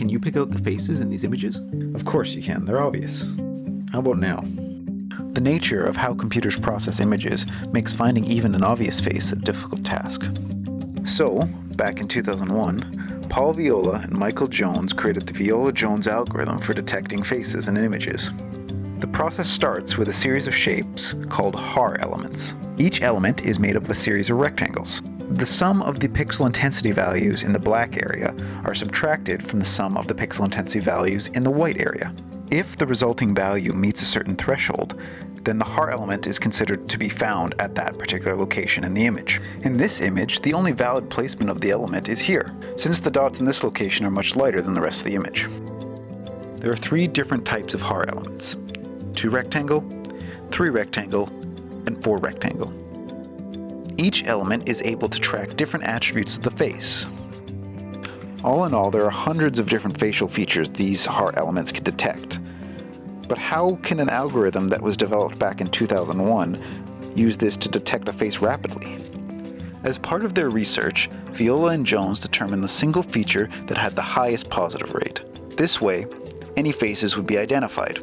can you pick out the faces in these images? Of course you can, they're obvious. How about now? The nature of how computers process images makes finding even an obvious face a difficult task. So, back in 2001, Paul Viola and Michael Jones created the Viola-Jones algorithm for detecting faces in images. The process starts with a series of shapes called Haar elements. Each element is made up of a series of rectangles. The sum of the pixel intensity values in the black area are subtracted from the sum of the pixel intensity values in the white area. If the resulting value meets a certain threshold, then the Haar element is considered to be found at that particular location in the image. In this image, the only valid placement of the element is here, since the dots in this location are much lighter than the rest of the image. There are 3 different types of Haar elements: 2 rectangle, 3 rectangle, and 4 rectangle. Each element is able to track different attributes of the face. All in all, there are hundreds of different facial features these Haar elements can detect. But how can an algorithm that was developed back in 2001 use this to detect a face rapidly? As part of their research, Viola and Jones determined the single feature that had the highest positive rate. This way, any faces would be identified,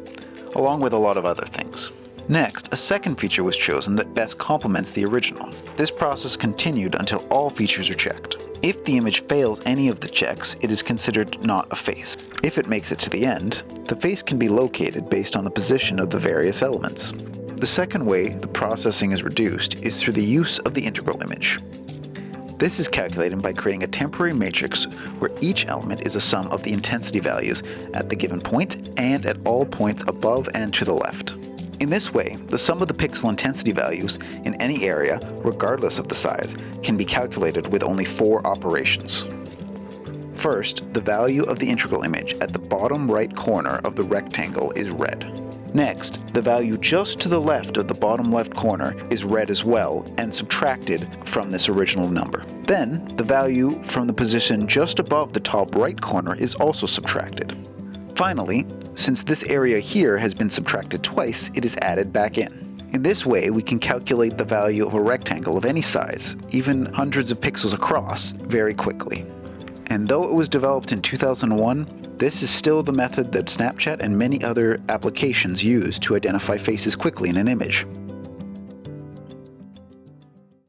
along with a lot of other things. Next, a second feature was chosen that best complements the original. This process continued until all features are checked. If the image fails any of the checks, it is considered not a face. If it makes it to the end, the face can be located based on the position of the various elements. The second way the processing is reduced is through the use of the integral image. This is calculated by creating a temporary matrix where each element is a sum of the intensity values at the given point and at all points above and to the left. In this way, the sum of the pixel intensity values in any area, regardless of the size, can be calculated with only 4 operations. First, the value of the integral image at the bottom right corner of the rectangle is red. Next, the value just to the left of the bottom left corner is red as well and subtracted from this original number. Then, the value from the position just above the top right corner is also subtracted. Finally, since this area here has been subtracted twice, it is added back in. In this way, we can calculate the value of a rectangle of any size, even hundreds of pixels across, very quickly. And though it was developed in 2001, this is still the method that Snapchat and many other applications use to identify faces quickly in an image.